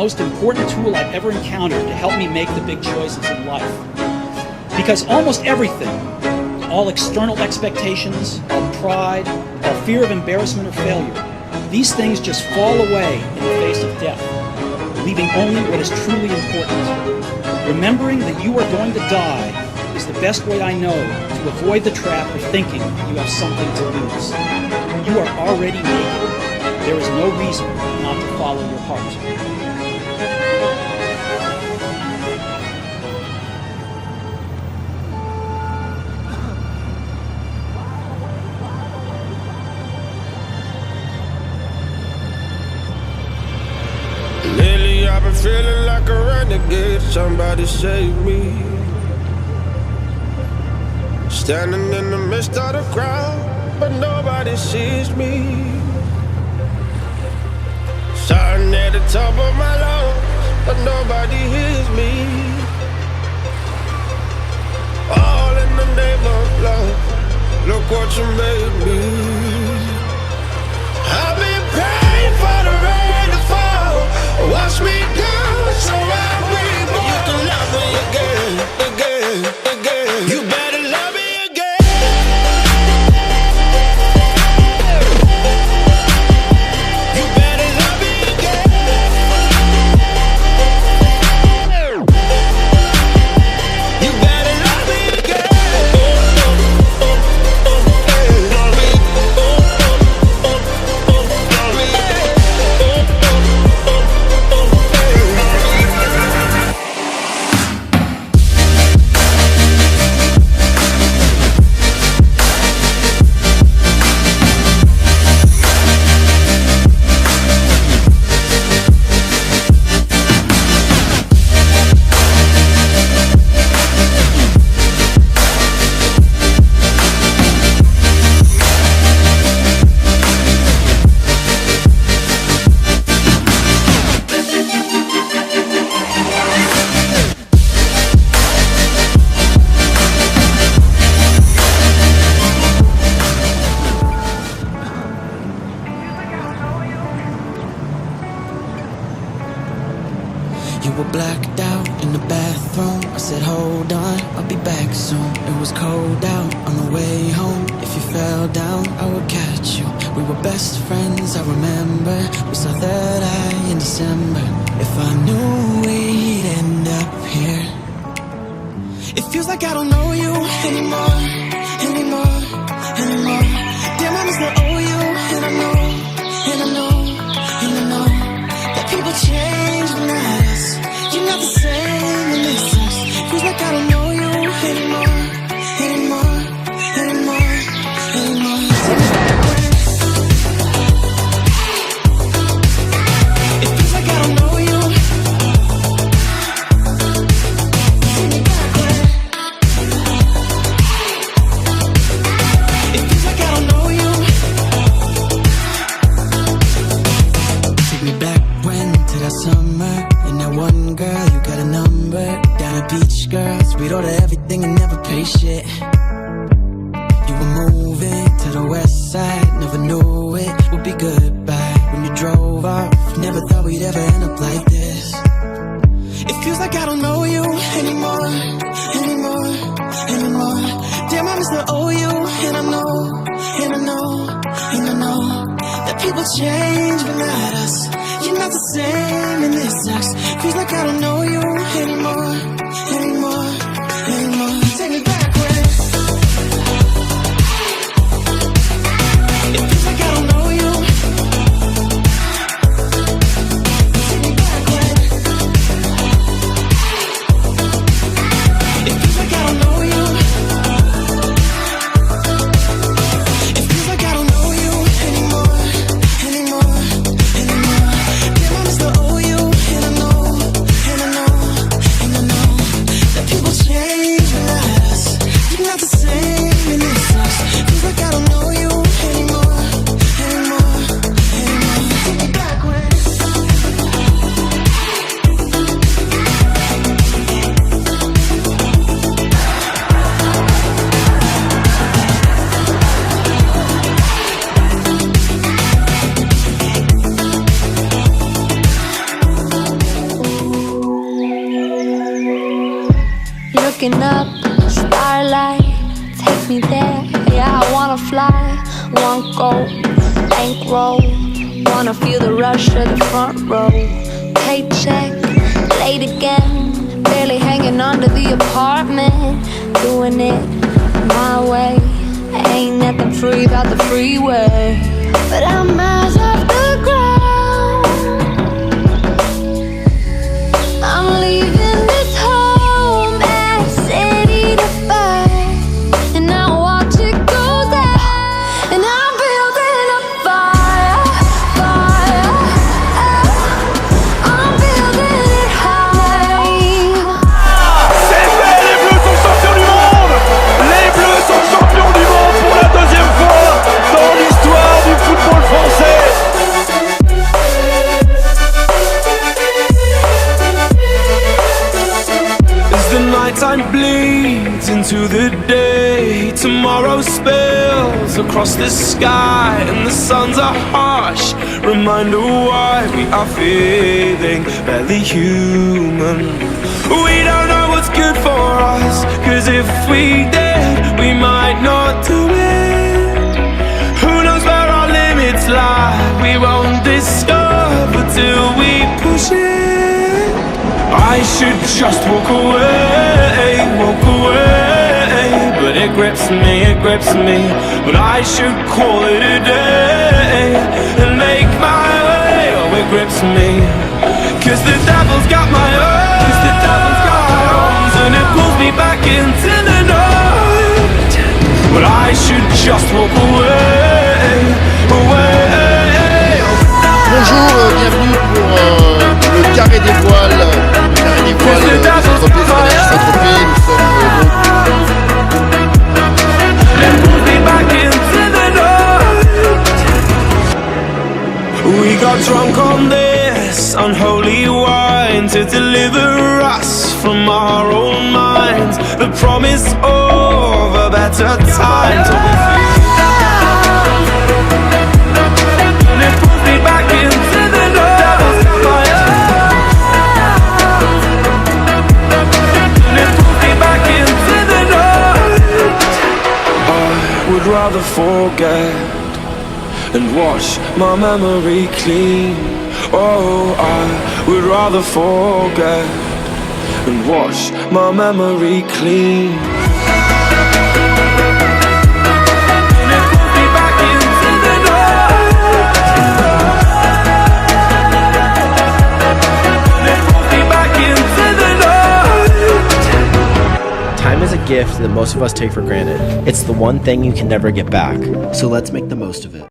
most important tool I've ever encountered to help me make the big choices in life. Because almost everything, all external expectations, all pride, all fear of embarrassment or failure, these things just fall away in the face of death, leaving only what is truly important. Remembering that you are going to die is the best way I know to avoid the trap of thinking you have something to lose. You are already naked. There is no reason not to follow your heart. Lately I've been feeling like a renegade. Somebody save me. Standing in the midst of the crowd, but nobody sees me. Shouting at the top of my lungs, but nobody hears me. All in the name of love. Look what you made me. I've been praying for the rain to fall. Wash me down so I reborn. You can love me again, again, again. You better love me again. You better love me again. You better love me again. You were blacked out in the bathroom. I said, hold on, I'll be back soon. It was cold out on the way home. If you fell down, I would catch you. We were best friends, I remember. We saw third eye in December. If I knew we'd end up here. It feels like I don't know you anymore, anymore, anymore. Damn, I must not owe you. And I know, and I know, and I know that people change when I ask. You're not the same in this sense. Feels like I don't know you anymore, anymore, anymore, anymore. It feels like I don't know you. Take me back when. It feels like I don't know you. Take me back when, to that summer. And that one girl, you got a number. Down at beach, girls, we'd order everything and never pay shit. You were moving to the west side, never knew it would be goodbye. When you drove off, never thought we'd ever end up like this. It feels like I don't know you anymore, anymore, anymore. Damn, I must not owe you. And I know, and I know, and I know that people change but not us. You're not the same and this sucks. Feels like I don't know you anymore, anymore, anymore. Take me back when. It feels like I don't know you. Take me back when. It feels like I don't know you. It feels like I don't know you anymore, anymore, anymore. Damn, I must not owe you. And I know, and I know, waking up, starlight, take me there. Yeah, I wanna fly, want gold, bankroll. Wanna feel the rush of the front row. Paycheck, late again, barely hanging on to the apartment. Doing it my way, ain't nothing free about the freeway. But I'm miles off the ground, I'm leaving this home and city to find, and I watch it go down, and I'm building a fire, fire, I'm building it high. C'est fait, les Bleus sont champions du monde! Les Bleus sont champions du monde pour la deuxième fois dans l'histoire du football français! As the nighttime bleeds into the day, tomorrow spills across the sky, and the suns are harsh, reminder why we are feeling barely human. We don't know what's good for us, cause if we did, we might not do it. Who knows where our limits lie? We won't discover till we push it. I should just walk away, but it grips me, but I should call it a day and make my way. Oh, it grips me, cause the devil's got my arms, and it pulls me back into the night. But I should just walk away. Bonjour, bienvenue pour le carré des voiles. Le carré des voiles, Saint-Tropez, c'est la Saint-Tropez. Nous sommes We got drunk on this unholy wine to deliver us from our own minds. The promise of a better time till we feel. And it pulls me back into the devil's fire. And it pulls me back into the night. I would rather forget and wash my memory clean. Oh, I would rather forget and wash my memory clean. And it pulls me back into the night. And it pulls me back into the night. Time is a gift that most of us take for granted. It's the one thing you can never get back. So let's make the most of it.